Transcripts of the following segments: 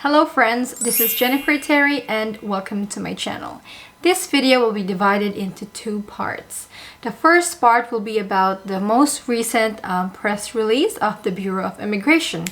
Hello friends, this is Jennifer Terri and welcome to my channel. This video will be divided into two parts. The first part will be about the most recent press release of the Bureau of Immigration.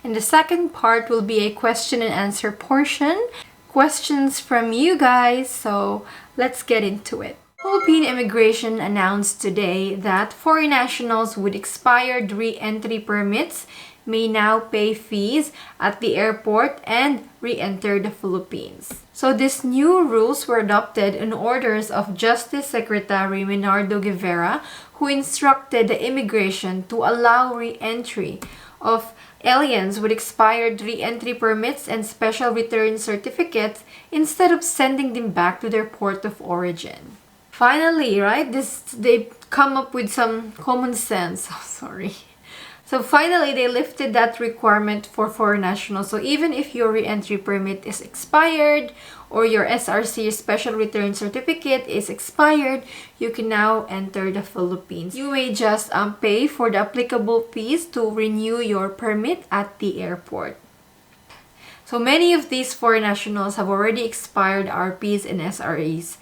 And the second part will be a question and answer portion. Questions from you guys, so let's get into it. Philippine Immigration announced today that foreign nationals with expired re-entry permits may now pay fees at the airport and re-enter the Philippines. So these new rules were adopted in orders of Justice Secretary Menardo Guevara, who instructed the immigration to allow re-entry of aliens with expired re-entry permits and special return certificates instead of sending them back to their port of origin. Finally, right, they come up with some common sense. Oh, sorry. So finally, they lifted that requirement for foreign nationals. So even if your re-entry permit is expired or your SRC special return certificate is expired, you can now enter the Philippines. You may just pay for the applicable fees to renew your permit at the airport. So many of these foreign nationals have already expired RPs and SRCs,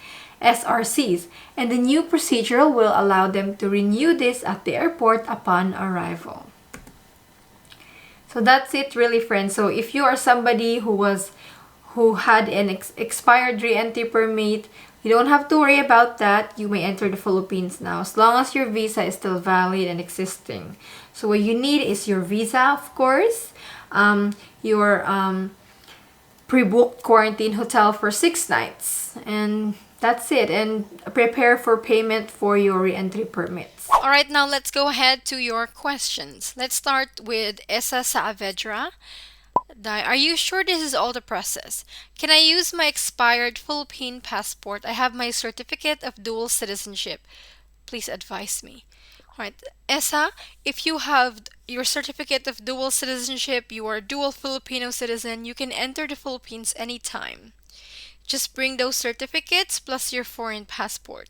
and the new procedure will allow them to renew this at the airport upon arrival. So that's it really, friends. So if you are somebody who had an expired re-entry permit, you don't have to worry about that. You may enter the Philippines now as long as your visa is still valid and existing. So what you need is your visa, of course, your pre-booked quarantine hotel for 6 nights, and that's it, and prepare for payment for your re-entry permits. Alright, now let's go ahead to your questions. Let's start with Esa Saavedra. Are you sure this is all the process? Can I use my expired Philippine passport? I have my certificate of dual citizenship. Please advise me. Alright, Esa, if you have your certificate of dual citizenship, you are a dual Filipino citizen, you can enter the Philippines anytime. Just bring those certificates plus your foreign passport.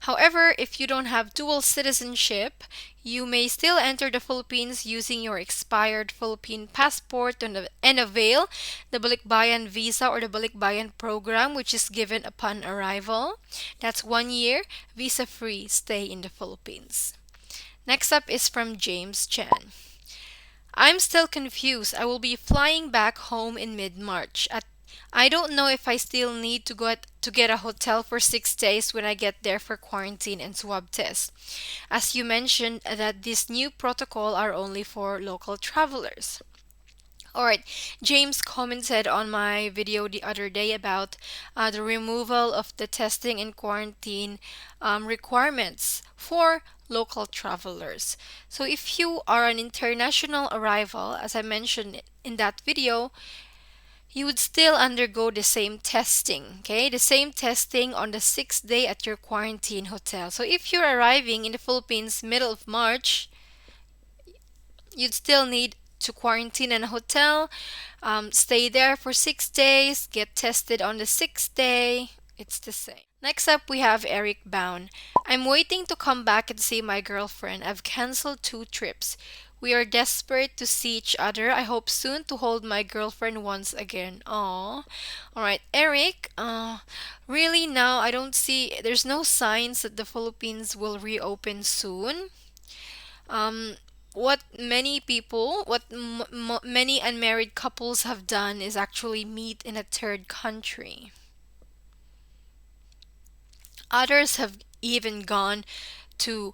However, if you don't have dual citizenship, you may still enter the Philippines using your expired Philippine passport and avail the Balikbayan visa or the Balikbayan program, which is given upon arrival. That's 1 year visa-free stay in the Philippines. Next up is from James Chan. I'm still confused. I will be flying back home in mid-March. I don't know if I still need to get a hotel for 6 days when I get there for quarantine and swab test. As you mentioned that this new protocol are only for local travelers. Alright, James commented on my video the other day about the removal of the testing and quarantine requirements for local travelers. So if you are an international arrival, as I mentioned in that video, you would still undergo the same testing, okay? The same testing on the 6th day at your quarantine hotel. So if you're arriving in the Philippines middle of March, you'd still need to quarantine in a hotel, stay there for 6 days, get tested on the 6th day. It's the same. Next up, we have Eric Bound. I'm waiting to come back and see my girlfriend. I've canceled 2 trips. We are desperate to see each other. I hope soon to hold my girlfriend once again. Aww. Alright, Eric, really now I don't see, there's no signs that the Philippines will reopen soon. What many unmarried couples have done is actually meet in a third country. Others have even gone to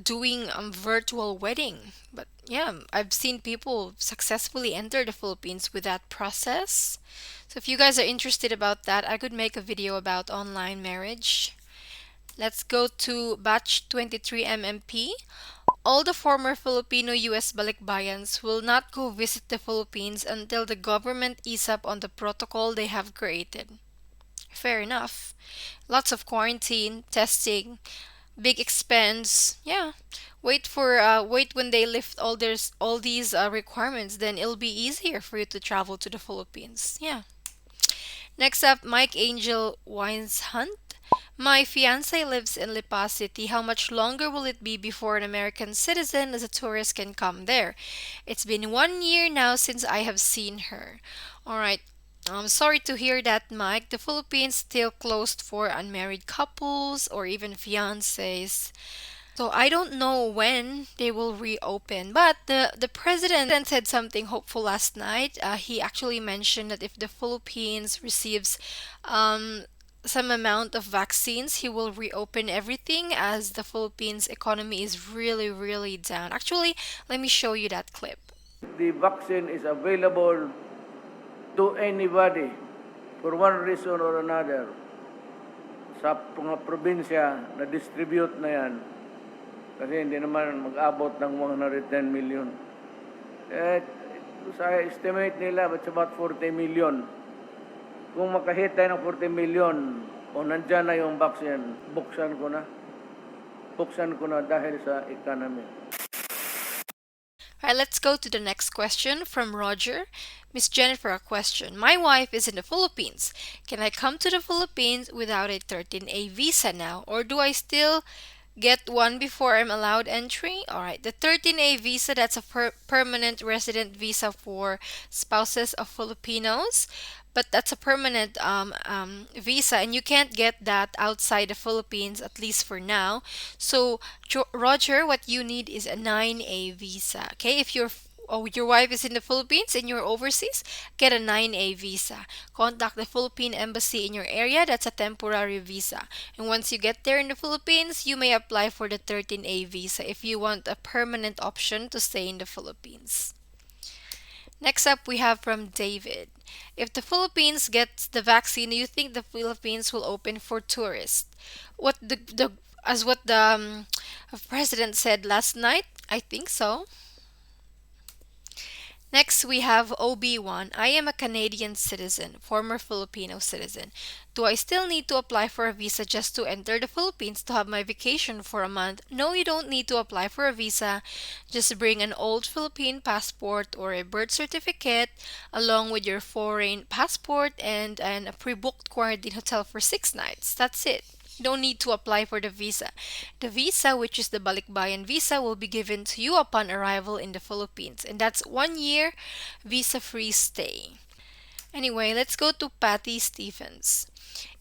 doing virtual wedding. But yeah, I've seen people successfully enter the Philippines with that process. So if you guys are interested about that, I could make a video about online marriage. Let's go to batch 23 MMP. All the former Filipino-US Balikbayans will not go visit the Philippines until the government ease up on the protocol they have created. Fair enough. Lots of quarantine, testing, big expense. Yeah. Wait when they lift all these requirements, then it'll be easier for you to travel to the Philippines. Yeah. Next up, Mike Angel Wines Hunt. My fiance lives in Lipa City. How much longer will it be before an American citizen as a tourist can come there? It's been 1 year now since I have seen her. All right. I'm sorry to hear that, Mike. The Philippines still closed for unmarried couples or even fiancés. So I don't know when they will reopen. But the president said something hopeful last night. He actually mentioned that if the Philippines receives um, some amount of vaccines, he will reopen everything as the Philippines economy is really, really down. Actually, let me show you that clip. The vaccine is available to anybody for one reason or another. Sa mga probinsya, na-distribute na yan. Kasi hindi naman mag-abot ng 110 million. Sa estimate nila, it's about 40 million. Kung makahit tayo ng 40 million, o nandyan na yung vaccine, buksan ko na. Buksan ko na dahil sa economy. All right, let's go to the next question from Roger. Miss Jennifer, a question. My wife is in the Philippines. Can I come to the Philippines without a 13A visa now? Or do I still get one before I'm allowed entry? All right, the 13A visa, that's a permanent resident visa for spouses of Filipinos. But that's a permanent visa, and you can't get that outside the Philippines, at least for now. So, Roger, what you need is a 9A visa. Okay, if your wife is in the Philippines and you're overseas, get a 9A visa. Contact the Philippine Embassy in your area. That's a temporary visa. And once you get there in the Philippines, you may apply for the 13A visa if you want a permanent option to stay in the Philippines. Next up, we have from David. If the Philippines gets the vaccine, do you think the Philippines will open for tourists? What the as what the president said last night? I think so. Next, we have OB1. I am a Canadian citizen, former Filipino citizen. Do I still need to apply for a visa just to enter the Philippines to have my vacation for a month? No, you don't need to apply for a visa. Just bring an old Philippine passport or a birth certificate along with your foreign passport and a pre-booked quarantine hotel for 6 nights. That's it. You don't need to apply for the visa. The visa, which is the Balikbayan visa, will be given to you upon arrival in the Philippines, and that's 1 year visa-free stay. Anyway, let's go to Patty Stephens.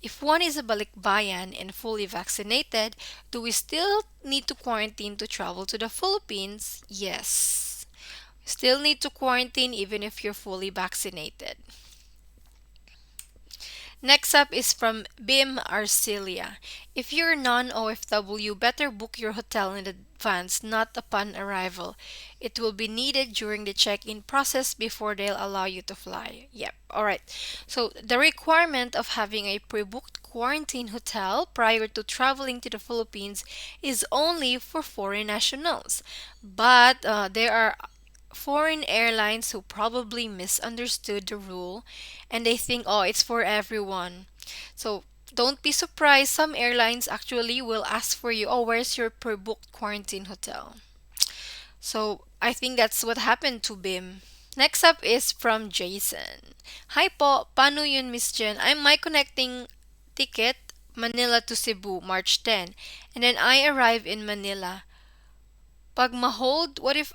If one is a Balikbayan and fully vaccinated, do we still need to quarantine to travel to the Philippines? Yes. Still need to quarantine even if you're fully vaccinated. Next up is from Bim Arcelia. If you're non-OFW, better book your hotel in advance, not upon arrival. It will be needed during the check-in process before they'll allow you to fly. Yep, alright. So the requirement of having a pre-booked quarantine hotel prior to traveling to the Philippines is only for foreign nationals. But there are foreign airlines who probably misunderstood the rule and they think, oh, it's for everyone. So don't be surprised. Some airlines actually will ask for you, oh, where's your pre-booked quarantine hotel? So I think that's what happened to Bim. Next up is from Jason. Hi po, paano yun, Miss Jen? I'm my connecting ticket, Manila to Cebu, March 10. And then I arrive in Manila. Pag ma-hold, what if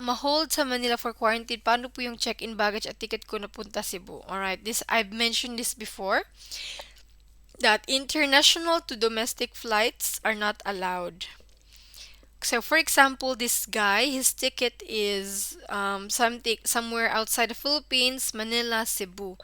ma-hold sa Manila for quarantine? Paano po yung check-in baggage at ticket ko na punta Cebu? Alright, I've mentioned this before, that international to domestic flights are not allowed. So, for example, this guy, his ticket is somewhere outside the Philippines, Manila, Cebu.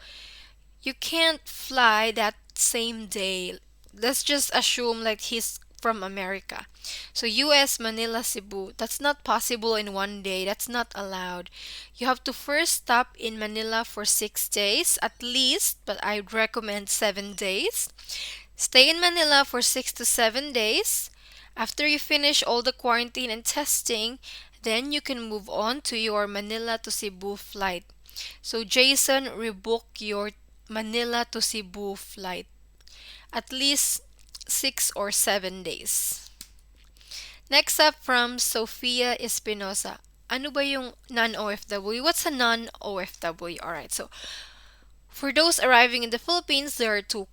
You can't fly that same day. Let's just assume like he's from America. So US, Manila, Cebu, that's not possible in one day. That's not allowed. You have to first stop in Manila for 6 days at least, but I'd recommend 7 days. Stay in Manila for 6 to 7 days. After you finish all the quarantine and testing, then you can move on to your Manila to Cebu flight. So Jason, rebook your Manila to Cebu flight. At least 6 or 7 days. Next up from Sofia Espinosa. Ano ba yung non-OFW? What's a non-OFW? Alright, so for those arriving in the Philippines, there are two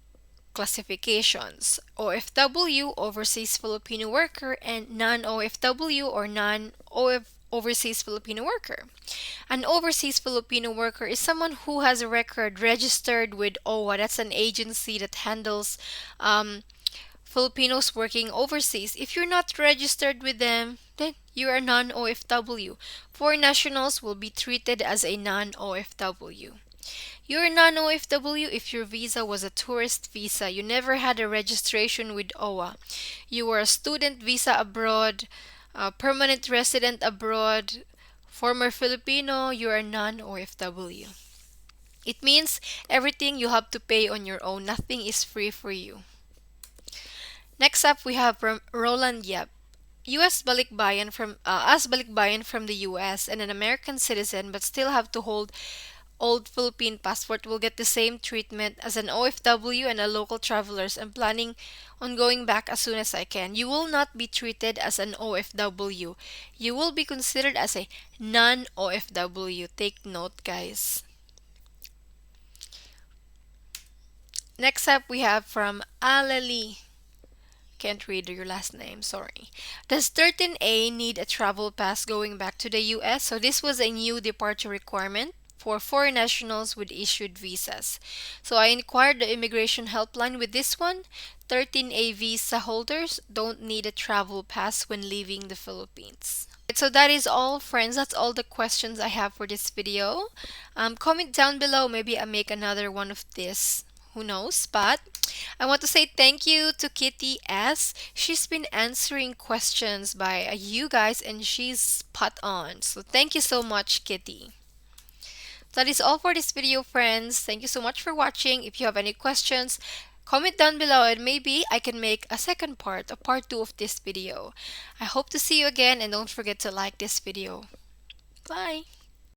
classifications: OFW, Overseas Filipino Worker, and non-OFW or non-overseas Filipino Worker. An overseas Filipino worker is someone who has a record registered with OWA. That's an agency that handles Filipinos working overseas. If you're not registered with them, then you are non-OFW. Foreign nationals will be treated as a non-OFW. You're a non-OFW if your visa was a tourist visa. You never had a registration with OWA. You were a student visa abroad, a permanent resident abroad, former Filipino, you're a non-OFW. It means everything you have to pay on your own. Nothing is free for you. Next up, we have Roland Yap. U.S. Balikbayan from us Balikbayan from the U.S. and an American citizen, but still have to hold old Philippine passport, will get the same treatment as an OFW and a local travelers. I'm planning on going back as soon as I can. You will not be treated as an OFW. You will be considered as a non-OFW. Take note, guys. Next up, we have from Alali. Can't read your last name, sorry. Does 13A need a travel pass going back to the US? So this was a new departure requirement for foreign nationals with issued visas. So I inquired the immigration helpline with this one. 13A visa holders don't need a travel pass when leaving the Philippines. So that is all, friends. That's all the questions I have for this video. Comment down below. Maybe I make another one of this. Who knows? But I want to say thank you to Kitty S. She's been answering questions by you guys and she's spot on. So thank you so much, Kitty. That is all for this video, friends. Thank you so much for watching. If you have any questions, comment down below and maybe I can make a second part, a part 2 of this video. I hope to see you again and don't forget to like this video. Bye!